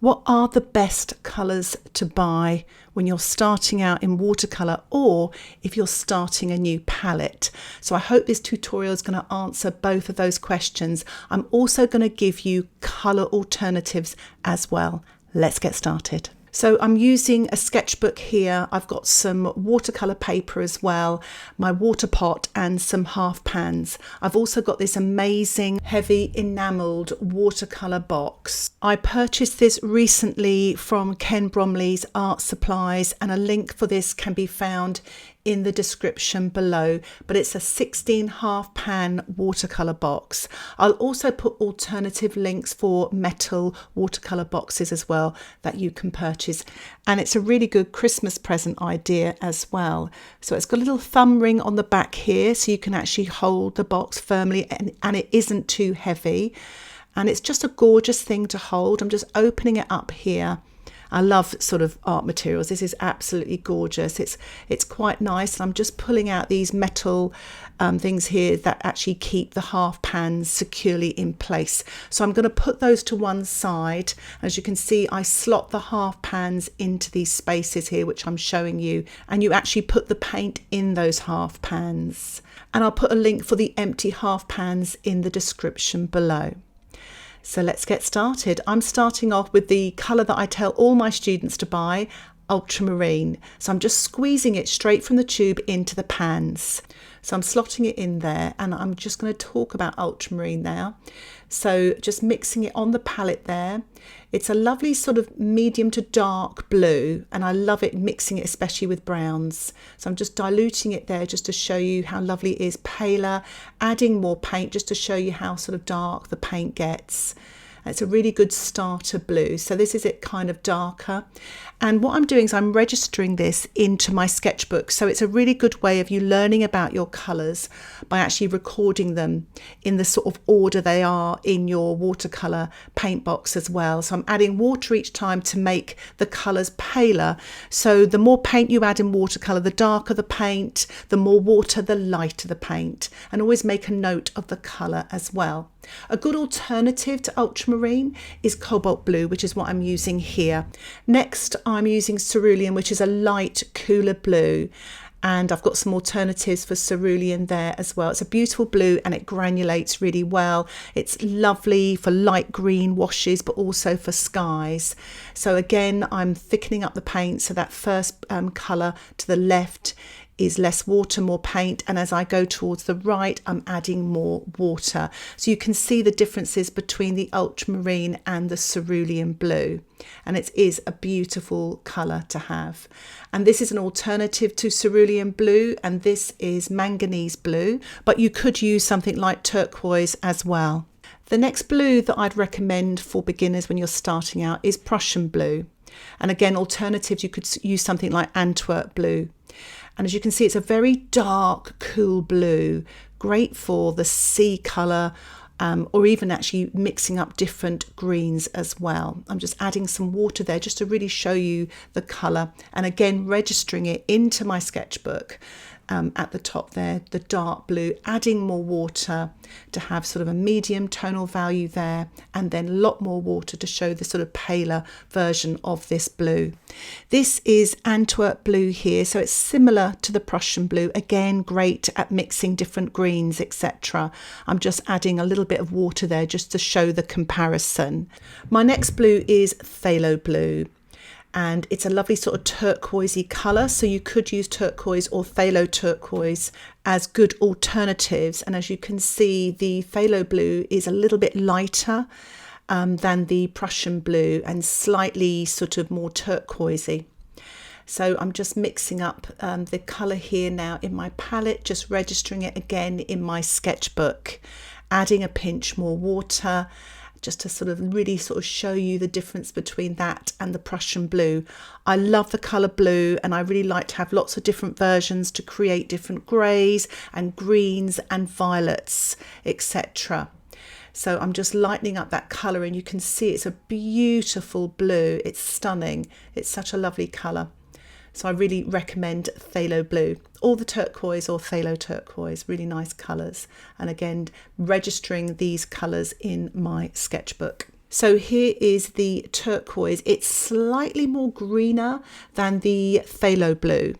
What are the best colours to buy when you're starting out in watercolour, or if you're starting a new palette? So I hope this tutorial is going to answer both of those questions. I'm also going to give you colour alternatives as well. Let's get started. So I'm using a sketchbook here. I've got some watercolour paper as well, my water pot and some half pans. I've also got this amazing heavy enamelled watercolour box. I purchased this recently from Ken Bromley's Art Supplies, and a link for this can be found in the description below, but it's a 16 half pan watercolour box. I'll also put alternative links for metal watercolour boxes as well that you can purchase, and it's a really good Christmas present idea as well. So it's got a little thumb ring on the back here, so you can actually hold the box firmly, and it isn't too heavy, and it's just a gorgeous thing to hold. I'm just opening it up here. I love sort of art materials. This is absolutely gorgeous. It's quite nice. And I'm just pulling out these metal things here that actually keep the half pans securely in place. So I'm going to put those to one side. As you can see, I slot the half pans into these spaces here, which I'm showing you. And you actually put the paint in those half pans. And I'll put a link for the empty half pans in the description below. So let's get started. I'm starting off with the colour that I tell all my students to buy, Ultramarine. So I'm just squeezing it straight from the tube into the pans. So I'm slotting it in there, and I'm just going to talk about Ultramarine now. So just mixing it on the palette there. It's a lovely sort of medium to dark blue, and I love it mixing it especially with browns. So I'm just diluting it there just to show you how lovely it is. Paler, adding more paint just to show you how sort of dark the paint gets. It's a really good starter blue. So this is it kind of darker. And what I'm doing is I'm registering this into my sketchbook. So it's a really good way of you learning about your colours by actually recording them in the sort of order they are in your watercolour paint box as well. So I'm adding water each time to make the colours paler. So the more paint you add in watercolour, the darker the paint, the more water, the lighter the paint. And always make a note of the colour as well. A good alternative to Ultramarine is Cobalt Blue, which is what I'm using here. Next, I'm using Cerulean, which is a light, cooler blue. And I've got some alternatives for Cerulean there as well. It's a beautiful blue and it granulates really well. It's lovely for light green washes, but also for skies. So again, I'm thickening up the paint. So that first colour to the left is less water, more paint, and as I go towards the right, I'm adding more water. So you can see the differences between the Ultramarine and the Cerulean blue, and it is a beautiful colour to have. And this is an alternative to Cerulean blue, and this is Manganese blue, but you could use something like turquoise as well. The next blue that I'd recommend for beginners when you're starting out is Prussian blue. And again, alternatives, you could use something like Antwerp blue. And as you can see, it's a very dark, cool blue, great for the sea colour, or even actually mixing up different greens as well. I'm just adding some water there just to really show you the colour. And again, registering it into my sketchbook at the top there, the dark blue, adding more water to have sort of a medium tonal value there, and then a lot more water to show the sort of paler version of this blue. This is Antwerp blue here, so it's similar to the Prussian blue. Again, great at mixing different greens, etc. I'm just adding a little bit of water there just to show the comparison. My next blue is phthalo blue. And it's a lovely sort of turquoisey colour, so you could use turquoise or phthalo turquoise as good alternatives. And as you can see, the phthalo blue is a little bit lighter than the Prussian blue and slightly sort of more turquoisey. So I'm just mixing up the colour here now in my palette, just registering it again in my sketchbook, adding a pinch more water, just to sort of really sort of show you the difference between that and the Prussian blue. I love the colour blue, and I really like to have lots of different versions to create different greys and greens and violets, etc. So I'm just lightening up that colour, and you can see it's a beautiful blue. It's stunning. It's such a lovely colour. So I really recommend phthalo blue, or the turquoise or phthalo turquoise, really nice colours. And again, registering these colours in my sketchbook. So here is the turquoise. It's slightly more greener than the phthalo blue.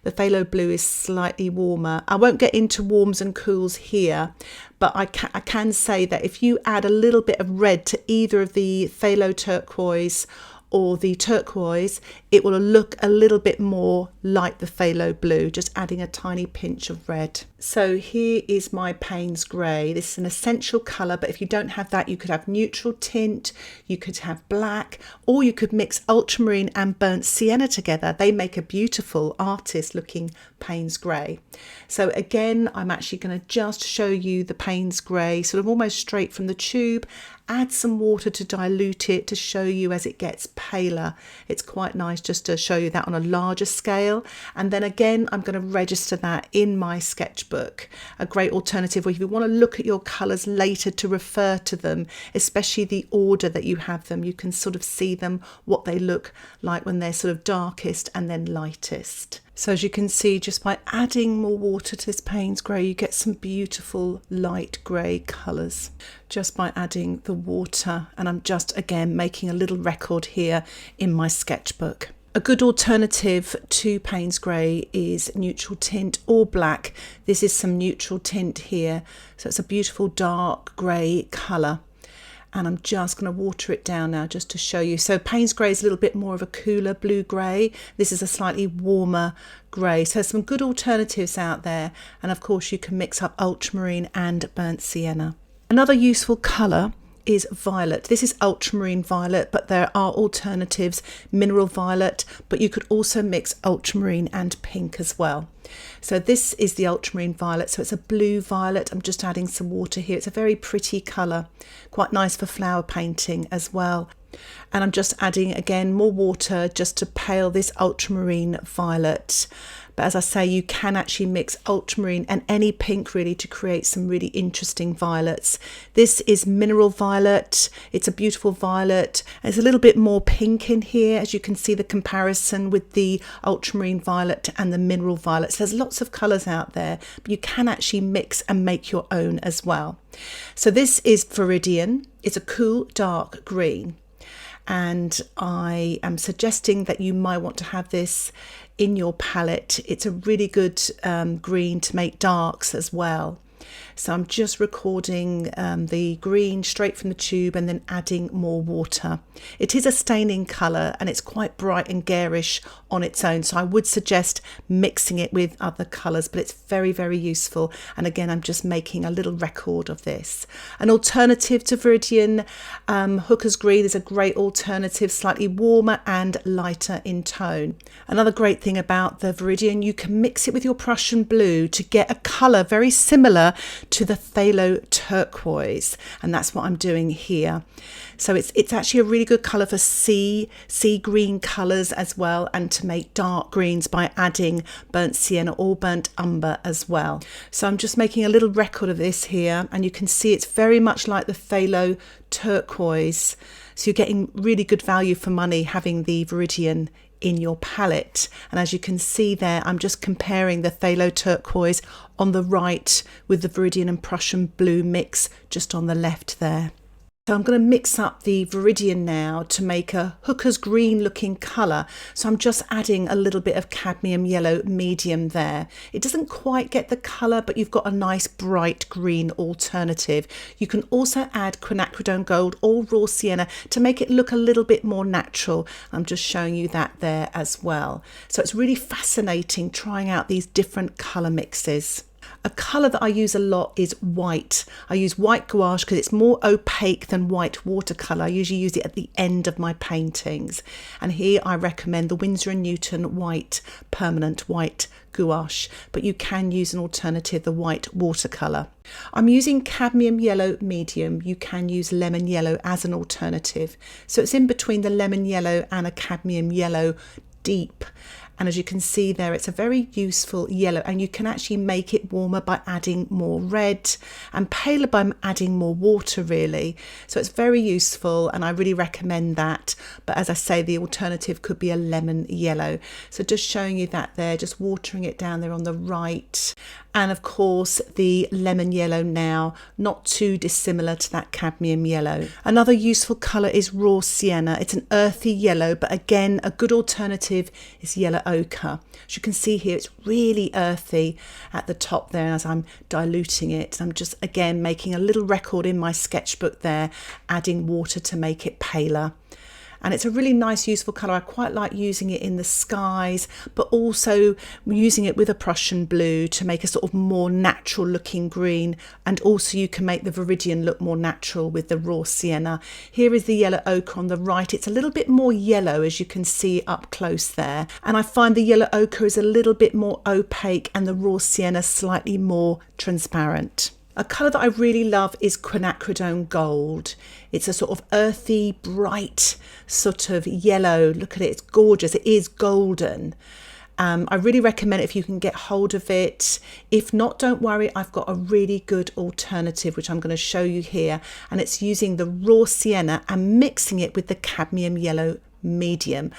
The phthalo blue is slightly warmer. I won't get into warms and cools here, but I can say that if you add a little bit of red to either of the phthalo turquoise or the turquoise, it will look a little bit more like the phthalo blue, just adding a tiny pinch of red. So here is my Paynes grey. This is an essential colour, but if you don't have that, you could have neutral tint, you could have black, or you could mix ultramarine and burnt sienna together. They make a beautiful artist looking Paynes grey. So again, I'm actually going to just show you the Paynes grey, sort of almost straight from the tube. Add some water to dilute it to show you as it gets paler. It's quite nice just to show you that on a larger scale. And then again, I'm going to register that in my sketchbook. A great alternative, or if you want to look at your colours later to refer to them, especially the order that you have them, you can sort of see them, what they look like when they're sort of darkest and then lightest. So as you can see, just by adding more water to this Paynes grey, you get some beautiful light grey colours just by adding the water. And I'm just, again, making a little record here in my sketchbook. A good alternative to Paynes grey is neutral tint or black. This is some neutral tint here. So it's a beautiful dark grey colour. And I'm just going to water it down now just to show you. So Paynes grey is a little bit more of a cooler blue grey. This is a slightly warmer grey. So there's some good alternatives out there. And of course you can mix up ultramarine and burnt sienna. Another useful colour is violet. This is ultramarine violet, but there are alternatives, mineral violet, but you could also mix ultramarine and pink as well. So this is the ultramarine violet, so it's a blue violet. I'm just adding some water here. It's a very pretty colour, quite nice for flower painting as well. And I'm just adding again more water just to pale this ultramarine violet. But as I say, you can actually mix ultramarine and any pink really to create some really interesting violets. This is mineral violet. It's a beautiful violet. There's a little bit more pink in here, as you can see the comparison with the ultramarine violet and the mineral violet. So there's lots of colours out there, but you can actually mix and make your own as well. So this is Viridian. It's a cool dark green. And I am suggesting that you might want to have this in your palette. It's a really good green to make darks as well. So I'm just recording the green straight from the tube and then adding more water. It is a staining colour and it's quite bright and garish on its own. So I would suggest mixing it with other colours, but it's very, very useful. And again, I'm just making a little record of this. An alternative to Viridian, Hooker's Green is a great alternative, slightly warmer and lighter in tone. Another great thing about the Viridian, you can mix it with your Prussian blue to get a colour very similar to the phthalo turquoise, and that's what I'm doing here. So it's actually a really good colour for sea green colours as well, and to make dark greens by adding burnt sienna or burnt umber as well. So I'm just making a little record of this here, and you can see it's very much like the phthalo turquoise. So you're getting really good value for money having the Viridian in your palette. And as you can see there, I'm just comparing the phthalo turquoise on the right with the Viridian and Prussian blue mix just on the left there. So I'm going to mix up the Viridian now to make a Hooker's Green looking colour. So I'm just adding a little bit of cadmium yellow medium there. It doesn't quite get the colour, but you've got a nice bright green alternative. You can also add quinacridone gold or raw sienna to make it look a little bit more natural. I'm just showing you that there as well. So it's really fascinating trying out these different colour mixes. A colour that I use a lot is white. I use white gouache because it's more opaque than white watercolour. I usually use it at the end of my paintings. And here I recommend the Winsor & Newton White Permanent White gouache, but you can use an alternative, the white watercolour. I'm using cadmium yellow medium. You can use lemon yellow as an alternative. So it's in between the lemon yellow and a cadmium yellow deep. And as you can see there, it's a very useful yellow, and you can actually make it warmer by adding more red and paler by adding more water, really. So it's very useful, and I really recommend that. But as I say, the alternative could be a lemon yellow. So just showing you that there, just watering it down there on the right. And of course, the lemon yellow now, not too dissimilar to that cadmium yellow. Another useful colour is raw sienna. It's an earthy yellow, but again, a good alternative is yellow ochre. As you can see here, it's really earthy at the top there as I'm diluting it. I'm just, again, making a little record in my sketchbook there, adding water to make it paler. And it's a really nice, useful colour. I quite like using it in the skies, but also using it with a Prussian blue to make a sort of more natural looking green. And also you can make the Viridian look more natural with the raw sienna. Here is the yellow ochre on the right. It's a little bit more yellow, as you can see up close there. And I find the yellow ochre is a little bit more opaque and the raw sienna slightly more transparent. A colour that I really love is quinacridone gold. It's a sort of earthy, bright sort of yellow. Look at it, it's gorgeous. It is golden. I really recommend it if you can get hold of it. If not, don't worry, I've got a really good alternative, which I'm going to show you here. And it's using the raw sienna and mixing it with the cadmium yellow medium.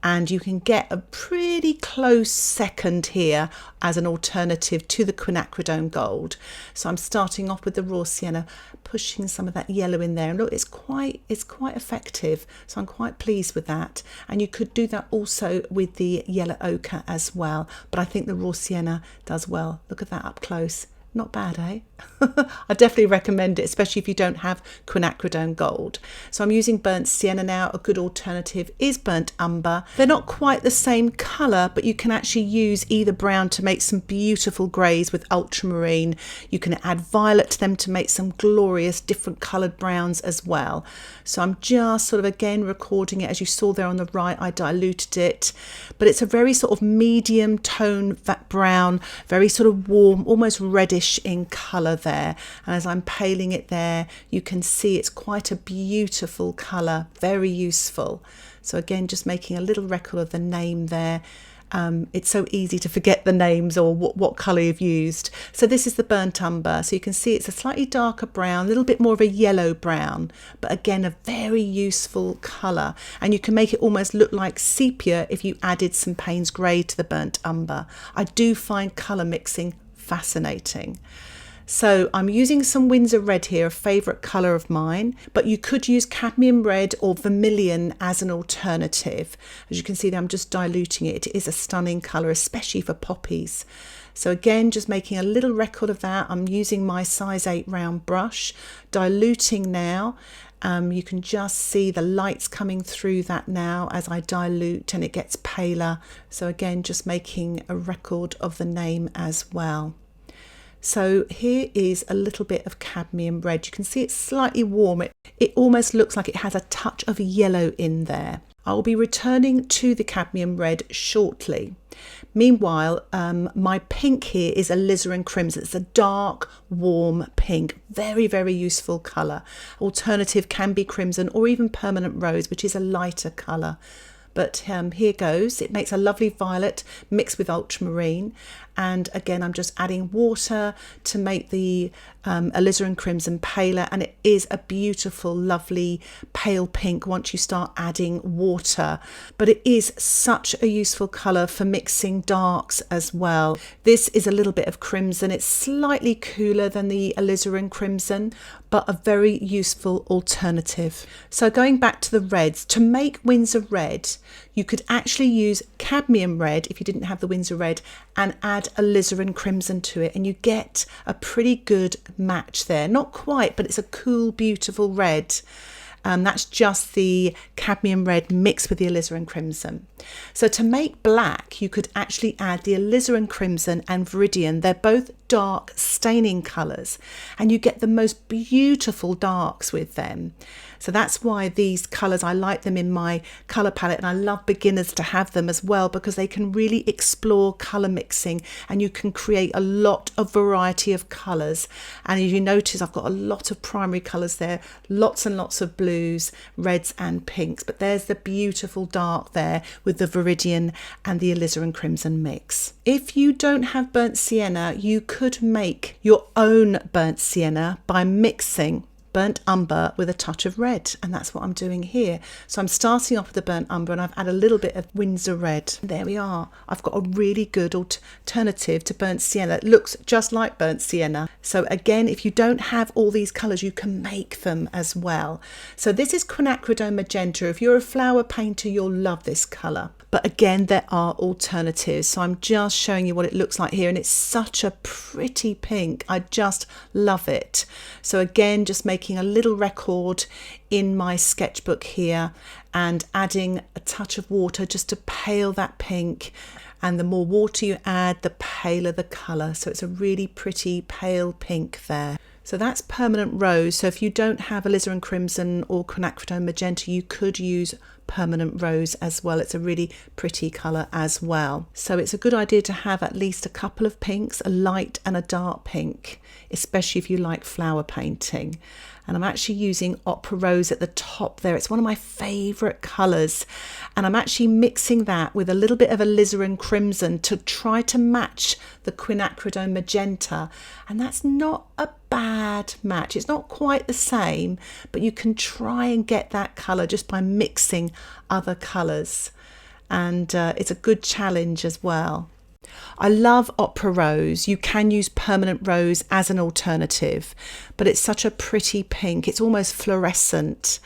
And you can get a pretty close second here as an alternative to the quinacridone gold. So I'm starting off with the raw sienna, pushing some of that yellow in there, and look, it's quite effective. So I'm quite pleased with that. And you could do that also with the yellow ochre as well, but I think the raw sienna does well. Look at that up close. Not bad, eh? I definitely recommend it, especially if you don't have quinacridone gold. So I'm using burnt sienna now. A good alternative is burnt umber. They're not quite the same colour, but you can actually use either brown to make some beautiful greys with ultramarine. You can add violet to them to make some glorious different coloured browns as well. So I'm just sort of again recording it. As you saw there on the right, I diluted it, but it's a very sort of medium tone brown, very sort of warm, almost reddish in colour there. And as I'm paling it there, you can see it's quite a beautiful colour, very useful. So again, just making a little record of the name there. It's so easy to forget the names or what colour you've used. So this is the burnt umber. So you can see it's a slightly darker brown, a little bit more of a yellow brown, but again, a very useful colour. And you can make it almost look like sepia if you added some Paynes grey to the burnt umber. I do find colour mixing fascinating. So I'm using some Winsor Red here, a favourite colour of mine, but you could use Cadmium Red or Vermillion as an alternative. As you can see there, I'm just diluting it. It is a stunning colour, especially for poppies. So again, just making a little record of that. I'm using my size 8 round brush, diluting now. You can just see the lights coming through that now as I dilute and it gets paler. So again, just making a record of the name as well. So here is a little bit of cadmium red. You can see it's slightly warm. It almost looks like it has a touch of yellow in there. I will be returning to the cadmium red shortly. Meanwhile, my pink here is Alizarin crimson. It's a dark, warm pink, very, very useful colour. Alternative can be crimson or even permanent rose, which is a lighter colour. But here goes. It makes a lovely violet mixed with ultramarine. And again, I'm just adding water to make the alizarin crimson paler. And it is a beautiful, lovely pale pink once you start adding water. But it is such a useful colour for mixing darks as well. This is a little bit of crimson. It's slightly cooler than the alizarin crimson, but a very useful alternative. So going back to the reds, to make Winsor Red, you could actually use cadmium red if you didn't have the Winsor Red and add alizarin crimson to it, and you get a pretty good match there. Not quite, but it's a cool, beautiful red. That's just the cadmium red mixed with the alizarin crimson. So to make black, you could actually add the alizarin crimson and Viridian. They're both dark staining colours, and you get the most beautiful darks with them. So that's why these colours, I like them in my colour palette, and I love beginners to have them as well, because they can really explore colour mixing and you can create a lot of variety of colours. And as you notice, I've got a lot of primary colours there, lots and lots of blues, reds and pinks, but there's the beautiful dark there with the Viridian and the Alizarin crimson mix. If you don't have burnt sienna, you could make your own burnt sienna by mixing burnt umber with a touch of red, and that's what I'm doing here. So I'm starting off with the burnt umber, and I've added a little bit of Winsor Red. There we are. I've got a really good alternative to burnt sienna. It looks just like burnt sienna. So again, if you don't have all these colours, you can make them as well. So this is quinacridone magenta. If you're a flower painter, you'll love this colour. But again, there are alternatives. So I'm just showing you what it looks like here, and it's such a pretty pink. I just love it. So again, just making a little record in my sketchbook here and adding a touch of water just to pale that pink. And the more water you add, the paler the colour. So it's a really pretty pale pink there. So that's permanent rose. So if you don't have alizarin crimson or quinacridone magenta, you could use permanent rose as well. It's a really pretty colour as well. So it's a good idea to have at least a couple of pinks, a light and a dark pink, especially if you like flower painting. And I'm actually using Ochre Rose at the top there. It's one of my favourite colours. And I'm actually mixing that with a little bit of alizarin crimson to try to match the quinacridone magenta. And that's not a bad match. It's not quite the same, but you can try and get that colour just by mixing other colours. And it's a good challenge as well. I love Ochre Rose. You can use permanent rose as an alternative, but it's such a pretty pink. It's almost fluorescent,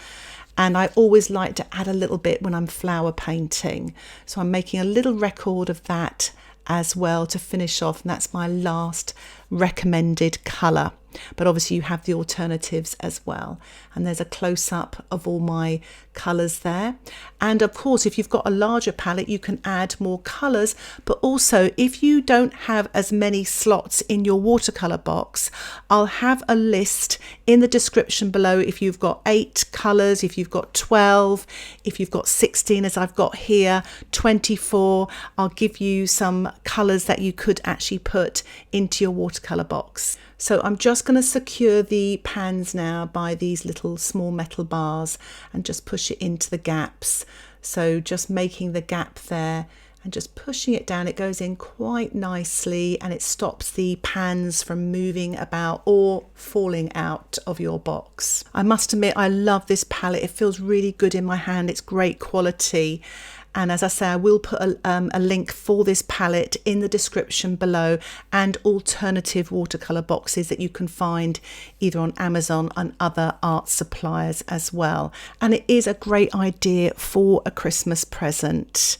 and I always like to add a little bit when I'm flower painting. So I'm making a little record of that as well to finish off, and that's my last recommended colour. But obviously you have the alternatives as well. And there's a close-up of all my colours there. And of course, if you've got a larger palette, you can add more colours. But also, if you don't have as many slots in your watercolour box, I'll have a list in the description below. If you've got 8 colours, if you've got 12, if you've got 16 as I've got here, 24, I'll give you some colours that you could actually put into your watercolour box. So I'm just going to secure the pans now by these little small metal bars and just push it into the gaps. So just making the gap there and just pushing it down. It goes in quite nicely and it stops the pans from moving about or falling out of your box. I must admit, I love this palette. It feels really good in my hand. It's great quality. And as I say, I will put a link for this palette in the description below, and alternative watercolour boxes that you can find either on Amazon and other art suppliers as well. And it is a great idea for a Christmas present,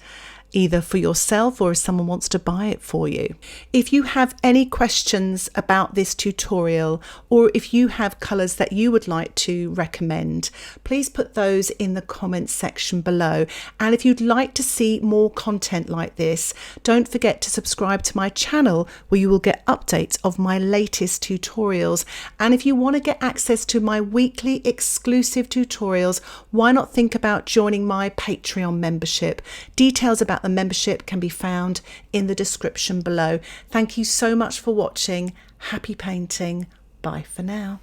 either for yourself or if someone wants to buy it for you. If you have any questions about this tutorial, or if you have colours that you would like to recommend, please put those in the comments section below. And if you'd like to see more content like this, don't forget to subscribe to my channel, where you will get updates of my latest tutorials. And if you want to get access to my weekly exclusive tutorials, why not think about joining my Patreon membership? Details about the membership can be found in the description below. Thank you so much for watching. Happy painting. Bye for now.